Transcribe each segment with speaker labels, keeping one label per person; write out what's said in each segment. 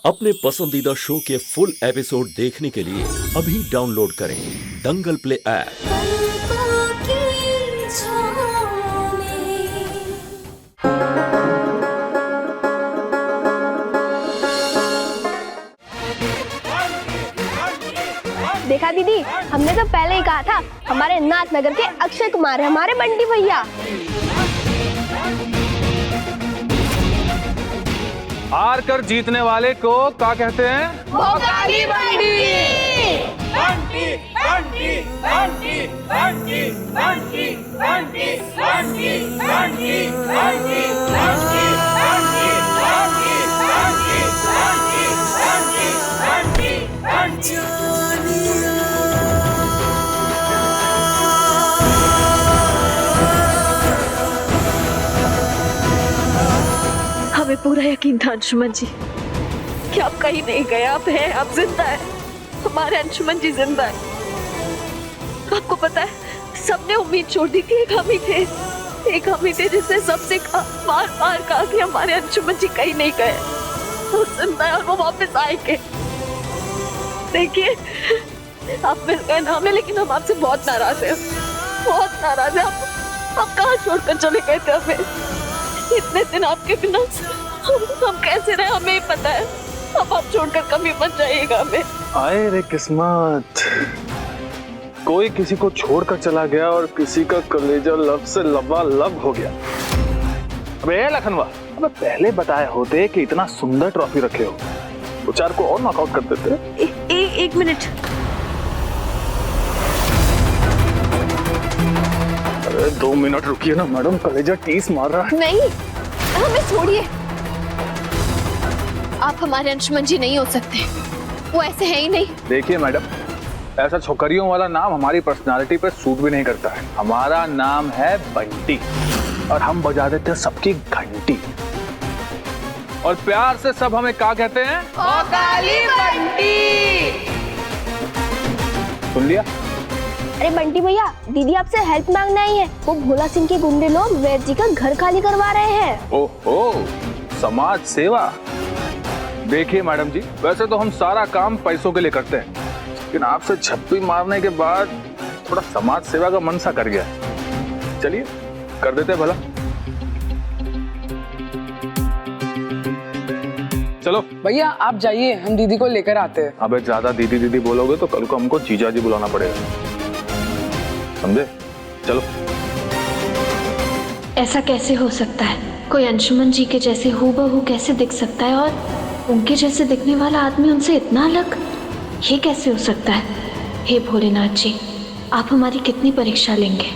Speaker 1: अपने पसंदीदा शो के फुल एपिसोड देखने के लिए अभी डाउनलोड करें दंगल प्ले ऐप।
Speaker 2: देखा दीदी, हमने तो पहले ही कहा था हमारे नाथनगर के अक्षय कुमार है हमारे बंटी भैया।
Speaker 3: हार कर जीतने वाले को क्या कहते हैं?
Speaker 2: भोगाली बंटी।
Speaker 4: बंटी बंटी बंटी बंटी बंटी बंटी बंटी बंटी बंटी बंटी बंटी बंटी
Speaker 5: हमें पूरा यकीन था अंशुमन जी कि आप कहीं नहीं गए, आप हैं, आप जिंदा है। हमारे अंशुमन जी जिंदा है। आपको पता है, सबने उम्मीद छोड़ दी थी, एक हम ही थे जिसने सबसे बार बार कहा कि हमारे अंशुमन जी कहीं नहीं गए, वो जिंदा है और वो वापस आएंगे। देखिए, आप मिल गए ना हमें, लेकिन हम आपसे बहुत नाराज हैं, बहुत नाराज हैं। आप कहाँ छोड़कर चले गए थे हमें? इतने दिन आपके बिना हम कैसे रहे हमें ही पता है। अब आप छोड़कर कभी मत जाइएगा हमें।
Speaker 3: आए रे किस्मत, कोई किसी को छोड़कर चला गया और किसी का कलेजा लब से लबालब हो गया। अबे लखनवा, अबे पहले बताए होते कि इतना सुंदर ट्रॉफी रखे हो, दो चार को और नॉकआउट कर देते।
Speaker 5: एक मिनट।
Speaker 3: अरे 2 मिनट रुकिए ना मैडम, कलेजा टीस मार रहा है।
Speaker 5: नहीं, हमें छोड़िए। आप हमारे अंशुमन जी नहीं हो सकते, वो ऐसे है ही नहीं।
Speaker 3: देखिए मैडम, ऐसा छोकरियों वाला नाम हमारी पर्सनालिटी पे सूट भी नहीं करता है। हमारा नाम है बंटी और हम बजा देते हैं सबकी घंटी। और प्यार से सब हमें क्या कहते हैं?
Speaker 2: भोगाली बंटी।
Speaker 3: सुन लिया?
Speaker 2: अरे बंटी भैया, दीदी आपसे हेल्प मांगना ही है। वो भोला सिंह के गुंडे लोग वैद्य जी का घर खाली करवा रहे हैं।
Speaker 3: ओहो, समाज सेवा। देखिए मैडम जी, वैसे तो हम सारा काम पैसों के लिए करते हैं, लेकिन आपसे झप्पी मारने के बाद थोड़ा समाज सेवा का मन सा कर गया। चलिए कर देते हैं भला। चलो
Speaker 6: भैया आप जाइए, हम दीदी को लेकर आते हैं।
Speaker 3: अबे ज्यादा दीदी दीदी बोलोगे तो कल को हमको जीजा जी बुलाना पड़ेगा, समझे? चलो।
Speaker 5: ऐसा कैसे हो सकता है? कोई अंशुमन जी के जैसे हूबहू कैसे दिख सकता है, और उनके जैसे दिखने वाला आदमी उनसे इतना अलग, ये कैसे हो सकता है? हे भोलेनाथ जी, आप हमारी कितनी परीक्षा लेंगे?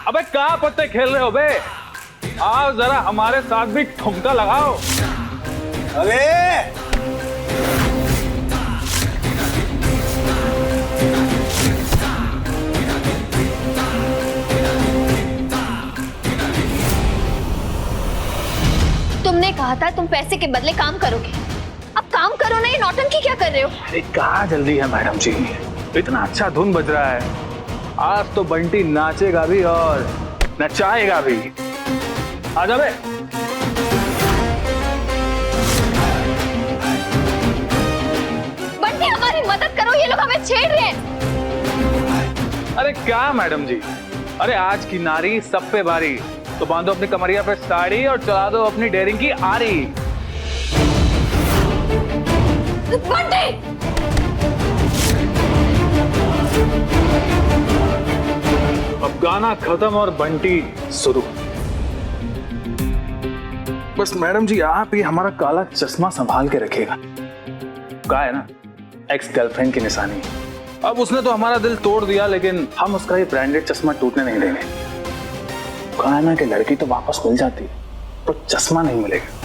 Speaker 3: अबे क्या पत्ते खेल रहे हो बे? आओ जरा हमारे साथ भी ठुमका लगाओ।
Speaker 4: अरे
Speaker 5: तुमने कहा था तुम पैसे के बदले काम करोगे, अब काम करो ना, ये नौटंकी क्या कर रहे हो?
Speaker 3: अरे कहाँ जल्दी है मैडम जी, इतना अच्छा धुन बज रहा है। आज तो बंटी नाचेगा भी और नचाएगा भी। आजा बे।
Speaker 5: बंटी हमारी मदद करो, ये लोग हमें छेड़ रहे हैं।
Speaker 3: अरे क्या मैडम जी, अरे आज की नारी सब पे भारी, तो बांधो अपनी कमरिया पे साड़ी और चला दो अपनी डेयरिंग की आरी।
Speaker 5: बंटी!
Speaker 3: अब गाना खत्म और बंटी शुरू। बस मैडम जी आप ही हमारा काला चश्मा संभाल के रखिएगा। कहा है ना, एक्स गर्लफ्रेंड की निशानी। अब उसने तो हमारा दिल तोड़ दिया, लेकिन हम उसका ये ब्रांडेड चश्मा टूटने नहीं देंगे। कहा ना कि लड़की तो वापस मिल जाती, तो चश्मा नहीं मिलेगा।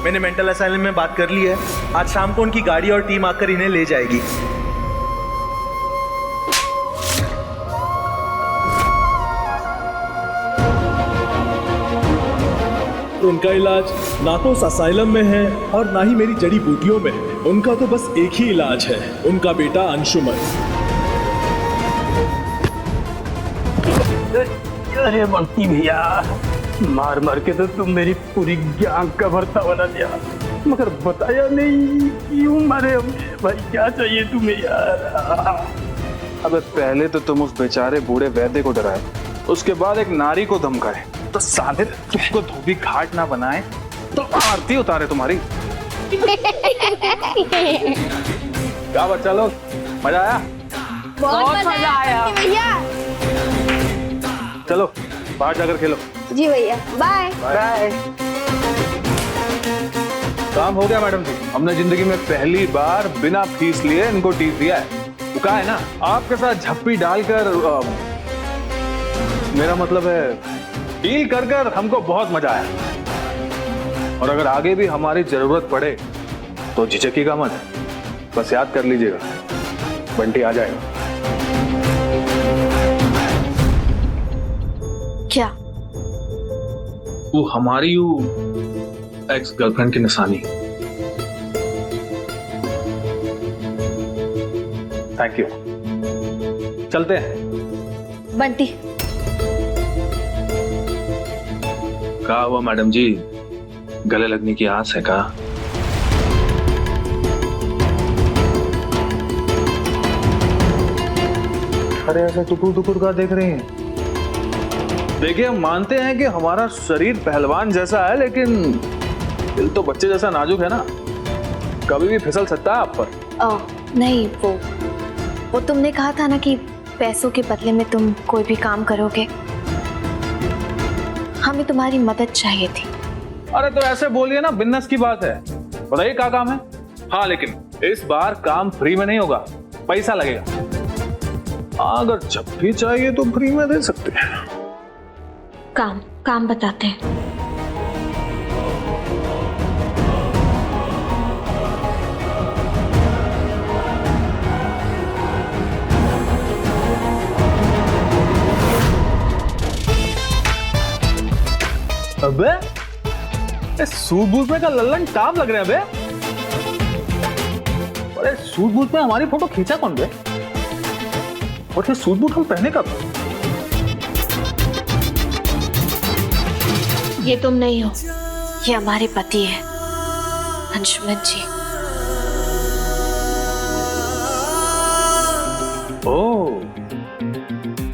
Speaker 7: मैंने मेंटल असाइलम में बात कर ली है। आज शाम को उनकी गाड़ी और टीम आकर इन्हें ले जाएगी।
Speaker 8: उनका इलाज ना तो उस असाइलम में है और ना ही मेरी जड़ी बूटियों में है। उनका तो बस एक ही इलाज है, उनका बेटा अंशुमन।
Speaker 9: अरे बंटी भैया, मार मार के तो तुम मेरी पूरी जान का भरता बना दिया, मगर बताया नहीं क्यों मारे हमने। भाई क्या चाहिए तुम्हें यार?
Speaker 3: अबे पहले तो तुम उस बेचारे बूढ़े वैद्य को डराए, उसके बाद एक नारी को धमकाए, तो साले तुमको धोबी घाट ना बनाए तो आरती उतारे तुम्हारी। क्या बच्चा लोग, मजा आया?
Speaker 2: बहुत मजा आया भैया।
Speaker 3: चलो बाहर जाकर खेलो।
Speaker 2: जी भैया, बाय
Speaker 3: बाय। काम हो गया मैडम जी, हमने जिंदगी में पहली बार बिना फीस लिए इनको टीप दिया है। वो कहा है ना, आपके साथ झप्पी डालकर मेरा मतलब है डील कर कर हमको बहुत मजा आया। और अगर आगे भी हमारी जरूरत पड़े तो झिझकिएगा मत, बस याद कर लीजिएगा बंटी आ जाएगा।
Speaker 5: क्या?
Speaker 3: वो हमारी एक्स गर्लफ्रेंड की निशानी। थैंक यू, चलते हैं।
Speaker 5: बंटी,
Speaker 3: कहा हुआ मैडम जी, गले लगने की आस है का? अरे ऐसे टुकुर टुकुर का देख रहे हैं? देखिए, हम मानते हैं कि हमारा शरीर पहलवान जैसा है, लेकिन दिल तो बच्चे जैसा नाजुक है ना, कभी भी फिसल सकता है आप पर।
Speaker 5: नहीं, वो तुमने कहा था ना कि पैसों के बदले में तुम कोई भी काम करोगे। हमें तुम्हारी मदद चाहिए थी।
Speaker 3: अरे तो ऐसे बोलिए ना, बिजनेस की बात है। बताइए क्या काम है? हाँ, लेकिन इस बार काम फ्री में नहीं होगा, पैसा लगेगा। अगर जब भी चाहिए तो फ्री में दे सकते हैं।
Speaker 5: काम बताते हैं।
Speaker 3: अबे सूट बूट में का लल्लन टाप लग रहे हैं बे। अरे सूट बूट में हमारी फोटो खींचा कौन बे? और फिर सूट बूट हम पहने कब?
Speaker 5: ये तुम नहीं हो, ये हमारे पति है, अंशुमन जी।
Speaker 3: ओह,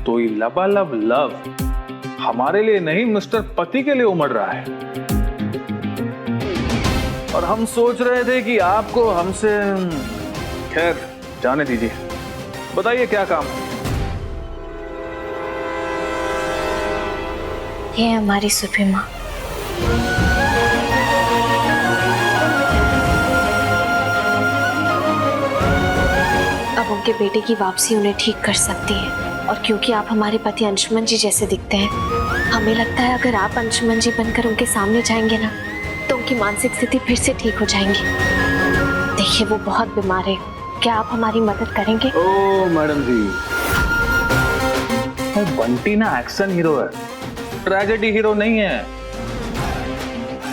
Speaker 3: तो ये लबालब लव हमारे लिए नहीं, मिस्टर पति के लिए उमड़ रहा है। और हम सोच रहे थे कि आपको हमसे, खैर जाने दीजिए। बताइए क्या काम है?
Speaker 5: ये है हमारी सुप्रीमा। अब उनके बेटे की वापसी उन्हें ठीक कर सकती है। और क्योंकि आप हमारे पति अंशुमन जी जैसे दिखते हैं, हमें लगता है अगर आप अंशुमन जी बनकर उनके सामने जाएंगे ना, तो उनकी मानसिक स्थिति फिर से ठीक हो जाएंगी। देखिए, वो बहुत बीमार है, क्या आप हमारी मदद करेंगे?
Speaker 3: ओ मैडम जी, बंटी ना एक्शन हीरो है, ट्रेजेडी हीरो नहीं है।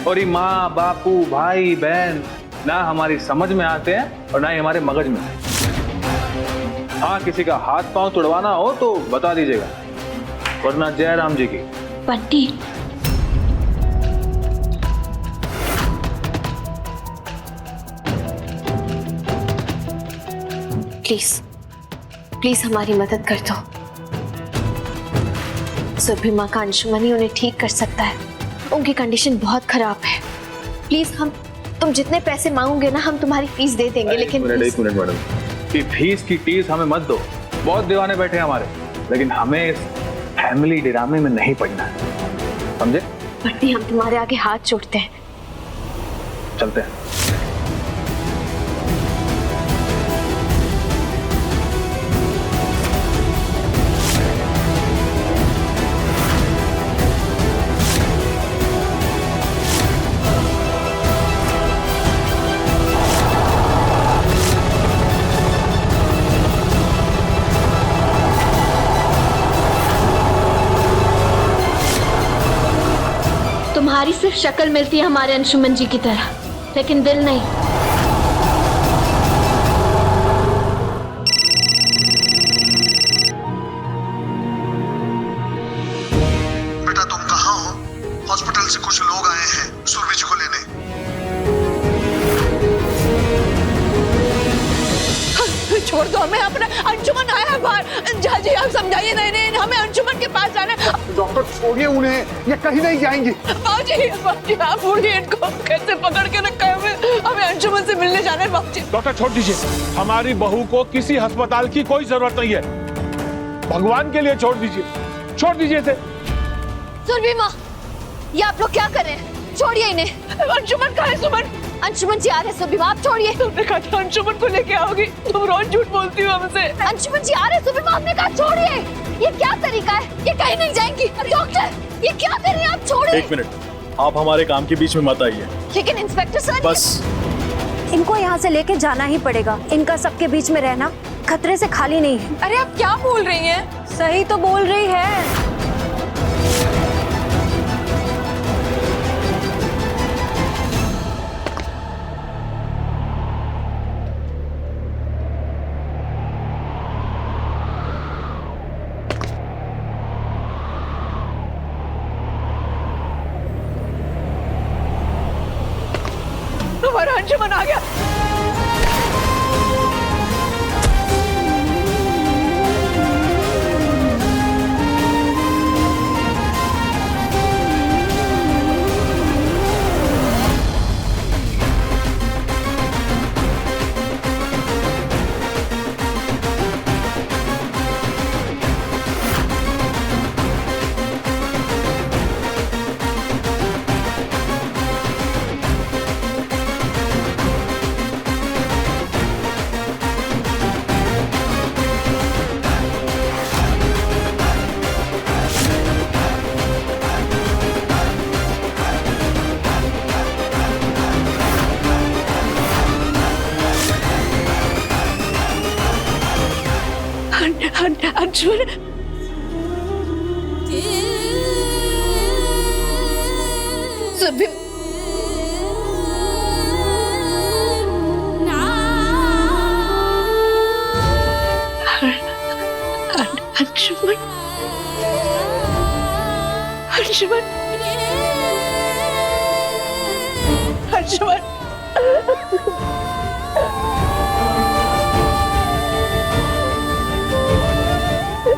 Speaker 3: और ये माँ बापू भाई बहन ना हमारी समझ में आते हैं और ना ही हमारे मगज में। हाँ, किसी का हाथ पांव तुड़वाना हो तो बता दीजिएगा, वरना जय राम जी की।
Speaker 5: बंटी, प्लीज हमारी मदद कर दो। सुप्रीमा का अंशुमन ही उन्हें ठीक कर सकता है, उनकी कंडीशन बहुत खराब है। प्लीज, तुम जितने पैसे मांगोगे ना, हम तुम्हारी फीस दे देंगे। लेकिन
Speaker 3: एक मिनट मैडम, कि फीस की टीस हमें मत दो, बहुत दीवाने बैठे हैं हमारे, लेकिन हमें इस फैमिली ड्रामे में नहीं पड़ना है, समझे?
Speaker 5: बंटी, हम तुम्हारे आगे हाथ जोड़ते हैं।
Speaker 3: चलते हैं।
Speaker 5: तुम्हारी सिर्फ शक्ल मिलती है हमारे अंशुमन जी की तरह, लेकिन दिल नहीं।
Speaker 10: बेटा तुम कहाँ हो? हॉस्पिटल से कुछ लोग आए हैं सुरभि जी को लेने।
Speaker 5: छोड़ दो हमें, अपना अंशुमन आया है बाहर। जी आप समझाइए। नहीं नहीं, हमें अंशुमन के पास जाना है।
Speaker 10: डॉक्टर छोड़िए उन्हें, ये कहीं नहीं जाएंगी।
Speaker 5: बाबूजी आप बोलिए इनको, कैसे पकड़ के रखा है हमें अंशुमन से मिलने जाना है बाबूजी।
Speaker 8: डॉक्टर छोड़ दीजिए, हमारी बहू को किसी अस्पताल की कोई जरूरत नहीं है। भगवान के लिए छोड़ दीजिए, छोड़ दीजिए इसे।
Speaker 5: सुरभि माँ, ये आप लोग क्या कर रहे हैं? छोड़िए इन्हें। अंशुमन कहाँ है? सुमन, अंशुमन जी आ रहे हैं। सुरभि माँ आप छोड़िए। तुमने कहा था अंशुमन को लेके आओगी, तुम रोज झूठ बोलती हो हमसे। अंशुमन जी आ रहे हैं। सुरभि माँ हमने कहा छोड़िए। ये क्या तरीका है? ये कहीं नहीं जाएंगी। डॉक्टर ये क्या कर रहे हैं आप? छोड़िए।
Speaker 8: एक मिनट, आप हमारे काम के बीच में मत आइए।
Speaker 5: लेकिन इंस्पेक्टर सर,
Speaker 8: बस
Speaker 11: इनको यहाँ से लेके जाना ही पड़ेगा। इनका सबके बीच में रहना खतरे से खाली नहीं है।
Speaker 5: अरे आप क्या बोल रही हैं?
Speaker 11: सही तो बोल रही है।
Speaker 5: हमारा अंशुमन आ गया। अंशुमन, सुरभि अंशुमन, अंशुमन, अंशुमन,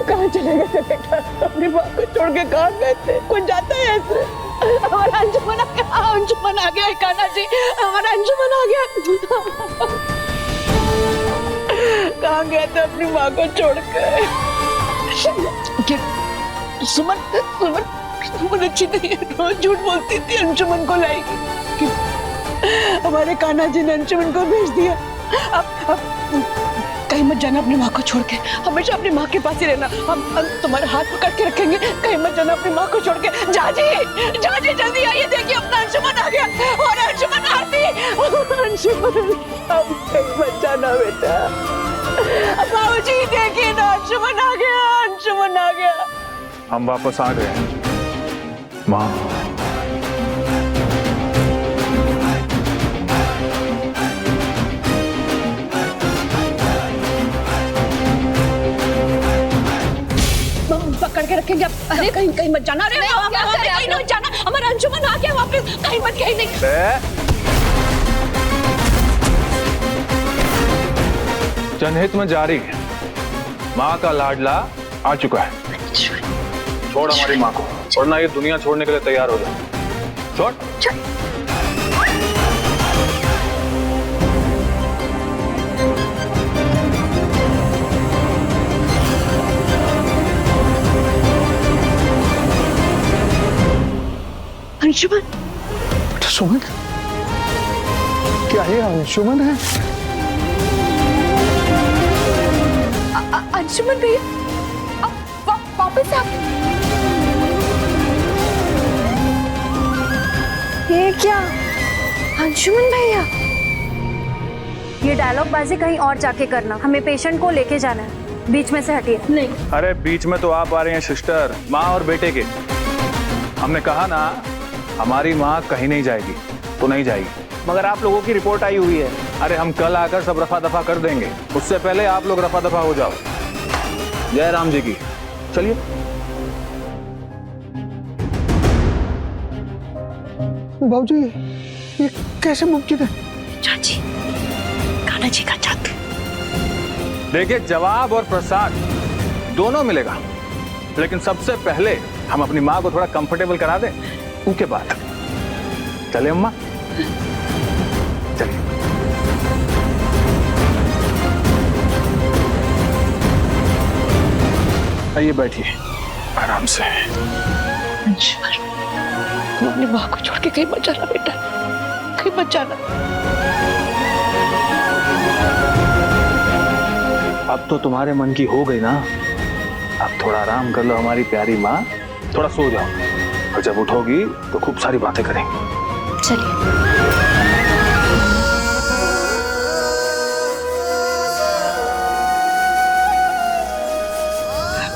Speaker 5: कहाँ चले गए बेटा? अपनी माँ को छोड़ के कहाँ गए थे? कौन जाता है ऐसे? हमारा अंशुमन आ गया। अंशुमन आ गया कान्हा जी, हमारा अंशुमन आ गया। कहाँ गए थे अपनी माँ को छोड़ के? सुमन, सुमन, सुमन अच्छी नहीं है, रोज झूठ बोलती थी अंशुमन को लाएगी। हमारे कान्हा जी ने अंशुमन को भेज दिया। अब कहीं मत जाना अपनी माँ को छोड़ के, हमेशा अपनी माँ के पास ही रहना। हम तुम्हारा हाथ पकड़ के रखेंगे, कहीं मत जाना अपनी माँ को छोड़ के। जाजी, जाजी जल्दी आइए, देखिए अपना अंशुमन आ गया। और अंशुमन आती, अंशुमन अब कहीं मत जाना बेटा। बाबूजी देखिए ना, अंशुमन आ गया, अंशुमन आ गया।
Speaker 3: हम वापस आ गए माँ।
Speaker 5: पकड़ के रखेंगे। अरे कहीं कहीं मत जाना। अरे कहीं मत जाना, हमारा अंशुमन आ गया वापस। कहीं मत, कहीं नहीं।
Speaker 3: जनहित में जारी, माँ का लाडला आ चुका है। छोड़ हमारी माँ को, वरना ये दुनिया छोड़ने के लिए तैयार हो जाए। छोड़।
Speaker 5: अंशुमन,
Speaker 10: सुमन, क्या ये अंशुमन है?
Speaker 5: अंशुमन भैया वापस आ।
Speaker 11: ये क्या? अंशुमन भैया, ये डायलॉग बाजी कहीं और जाके करना। हमें पेशेंट को लेके जाना है, बीच में से हटिए।
Speaker 5: नहीं।
Speaker 3: अरे बीच में तो आप आ रहे हैं सिस्टर, माँ और बेटे के। हमने कहा ना हमारी माँ कहीं नहीं जाएगी, तो नहीं जाएगी।
Speaker 7: मगर आप लोगों की रिपोर्ट आई हुई है।
Speaker 3: अरे हम कल आकर सब रफा दफा कर देंगे, उससे पहले आप लोग रफा दफा हो जाओ। जय राम जी की। चलिए।
Speaker 4: बाबूजी, ये कैसे मुमकिन है?
Speaker 5: चाची, कान्हा जी का जादू।
Speaker 3: देखिए, जवाब और प्रसाद दोनों मिलेगा, लेकिन सबसे पहले हम अपनी माँ को थोड़ा कंफर्टेबल करा दें, उसके बाद चले अम्मा, चलिए। आइए बैठिए आराम से।
Speaker 5: अंशुमन, तुम अपनी माँ को छोड़ के कहीं मत जाना बेटा, कहीं मत जाना।
Speaker 3: अब तो तुम्हारे मन की हो गई ना, अब थोड़ा आराम कर लो हमारी प्यारी माँ, थोड़ा सो जाओ, और जब उठोगी तो खूब सारी बातें करेंगे।
Speaker 5: चलिए।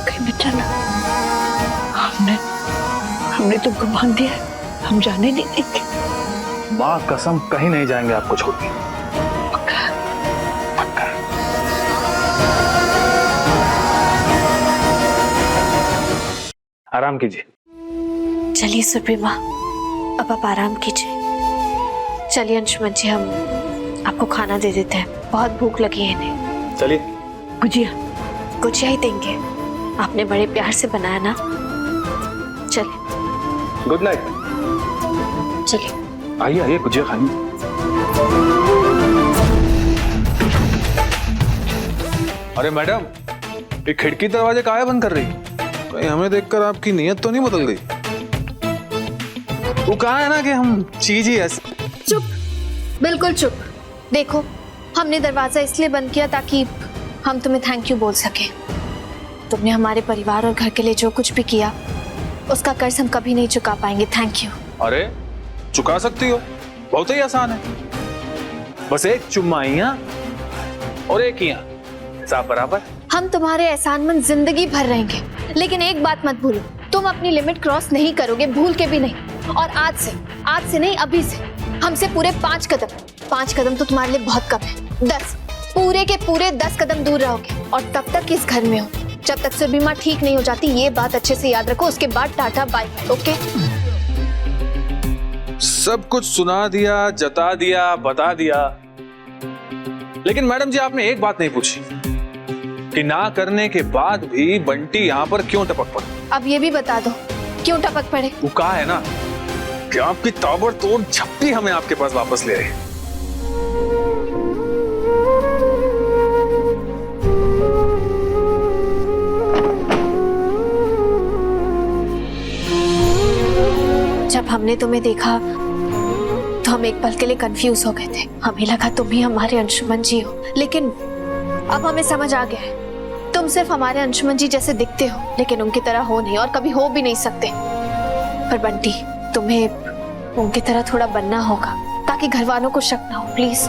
Speaker 5: कहीं मत जाना, हमने तुमको बांध दिया है, हम जाने नहीं देंगे।
Speaker 3: माँ कसम, कहीं नहीं जाएंगे आपको छोड़ के। आराम कीजिए।
Speaker 5: चलिए सुरभि माँ, अब आप आराम कीजिए। चलिए अंशुमन जी, हम आपको खाना दे देते हैं, बहुत भूख लगी है इन्हें।
Speaker 3: चलिए।
Speaker 5: गुजिया ही देंगे, आपने बड़े प्यार से बनाया ना। चलिए।
Speaker 3: Good night.
Speaker 5: चलिए।
Speaker 3: आइए आइए, गुजिया खाइए। अरे मैडम, ये खिड़की दरवाजे काहे बंद कर रही? कहीं हमें देखकर आपकी नीयत तो नहीं बदल गई? वो कहा है ना कि हम चीज ही ऐसे।
Speaker 11: चुप, बिल्कुल चुप। देखो, हमने दरवाजा इसलिए बंद किया ताकि हम तुम्हें थैंक यू बोल सके। तुमने हमारे परिवार और घर के लिए जो कुछ भी किया, उसका कर्ज हम कभी नहीं चुका पाएंगे। Thank you.
Speaker 3: अरे चुका सकती हो, बहुत ही आसान है, बस एक चुम्माइयां और एक हिया, हिसाब बराबर।
Speaker 11: हम तुम्हारे एहसानमंद जिंदगी भर रहेंगे, लेकिन एक बात मत भूलो, तुम अपनी लिमिट क्रॉस नहीं करोगे, भूल के भी नहीं। और आज से नहीं, अभी से हमसे पूरे 5 कदम तो तुम्हारे लिए बहुत कम है। 10 पूरे के पूरे 10 कदम दूर रहोगे, और तब तक इस घर में हो जब तक से बीमा ठीक नहीं हो जाती। ये बात अच्छे से याद रखो, उसके बाद टाटा बाय। ओके?
Speaker 3: सब कुछ सुना दिया, जता दिया, बता दिया, लेकिन मैडम जी आपने एक बात नहीं पूछी कि ना करने के बाद भी बंटी यहाँ पर क्यों टपक पड़े?
Speaker 11: अब ये भी बता दो, क्यों टपक पड़े?
Speaker 3: वो कहा है ना कि आपकी ताबड़तोड़ झप्पी हमें आपके पास वापस ले आई।
Speaker 11: जब हमने तुम्हें देखा तो हम एक पल के लिए कंफ्यूज हो गए थे। हमें लगा तुम ही हमारे अंशुमन जी हो, लेकिन अब हमें समझ आ गया है, तुम सिर्फ हमारे अंशुमन जी जैसे दिखते हो, लेकिन उनकी तरह हो नहीं और कभी हो भी नहीं सकते। पर बंटी, तुम्हें उनकी तरह थोड़ा बनना होगा ताकि घर वालों को शक ना हो। प्लीज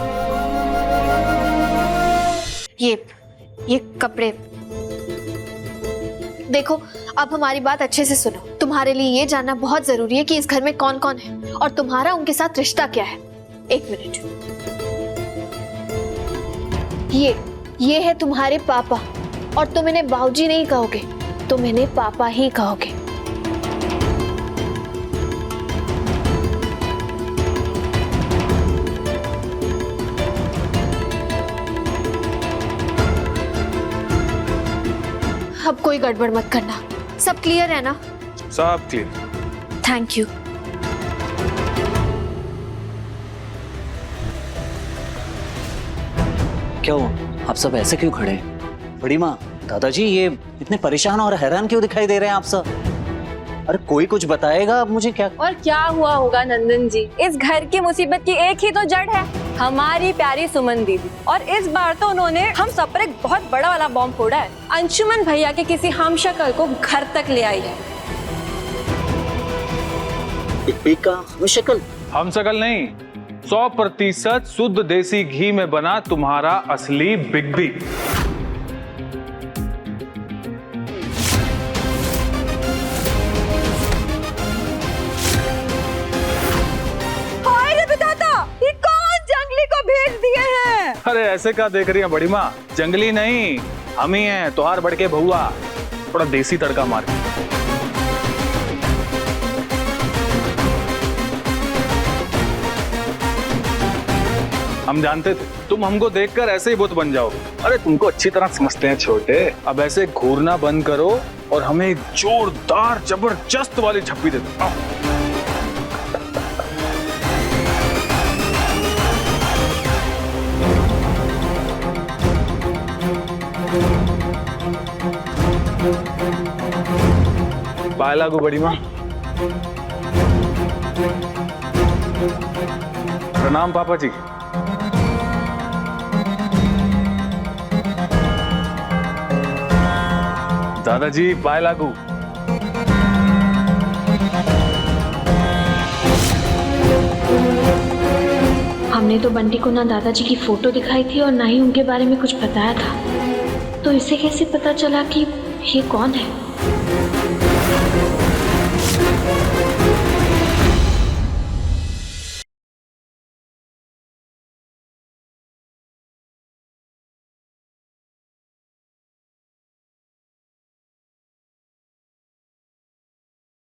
Speaker 11: ये कपड़े देखो। अब हमारी बात अच्छे से सुनो। तुम्हारे लिए ये जानना बहुत जरूरी है कि इस घर में कौन कौन है और तुम्हारा उनके साथ रिश्ता क्या है। 1 मिनट। ये है तुम्हारे पापा, और तुम इन्हें बाबूजी नहीं कहोगे, तुम इन्हें पापा ही कहोगे। अब कोई गड़बड़ मत करना। सब क्लियर है ना?
Speaker 3: सब क्लियर।
Speaker 11: Thank you.
Speaker 12: क्या हुआ? आप सब ऐसे क्यों खड़े हैं? बड़ी माँ, दादाजी, ये इतने परेशान और हैरान क्यों दिखाई दे रहे हैं आप सब? अरे कोई कुछ बताएगा अब मुझे? क्या
Speaker 13: और क्या हुआ होगा नंदन जी? इस घर की मुसीबत की एक ही तो जड़ है, हमारी प्यारी सुमन दीदी। और इस बार तो उन्होंने हम सब पर एक बहुत बड़ा वाला बॉम्ब फोड़ा है। अंशुमन भैया के किसी हमशक्ल को घर तक ले आई है।
Speaker 3: हमशक्ल नहीं, 100% शुद्ध देसी घी में बना तुम्हारा असली बिग बी। अरे ऐसे क्या देख रही है बड़ी माँ? जंगली नहीं, हम ही हैं, तोहार बड़के भहुआ। थोड़ा देसी तड़का मार। हम जानते थे तुम हमको देखकर ऐसे ही बुत बन जाओ। अरे तुमको अच्छी तरह समझते हैं छोटे। अब ऐसे घूरना बंद करो और हमें एक जोरदार जबरदस्त वाली झप्पी दे दो। पाए लागू बड़ी माँ। प्रणाम पापा जी। दादाजी पाए लागू।
Speaker 11: हमने तो बंटी को ना दादाजी की फोटो दिखाई थी और ना ही उनके बारे में कुछ बताया था, तो इसे कैसे पता चला कि ये कौन है?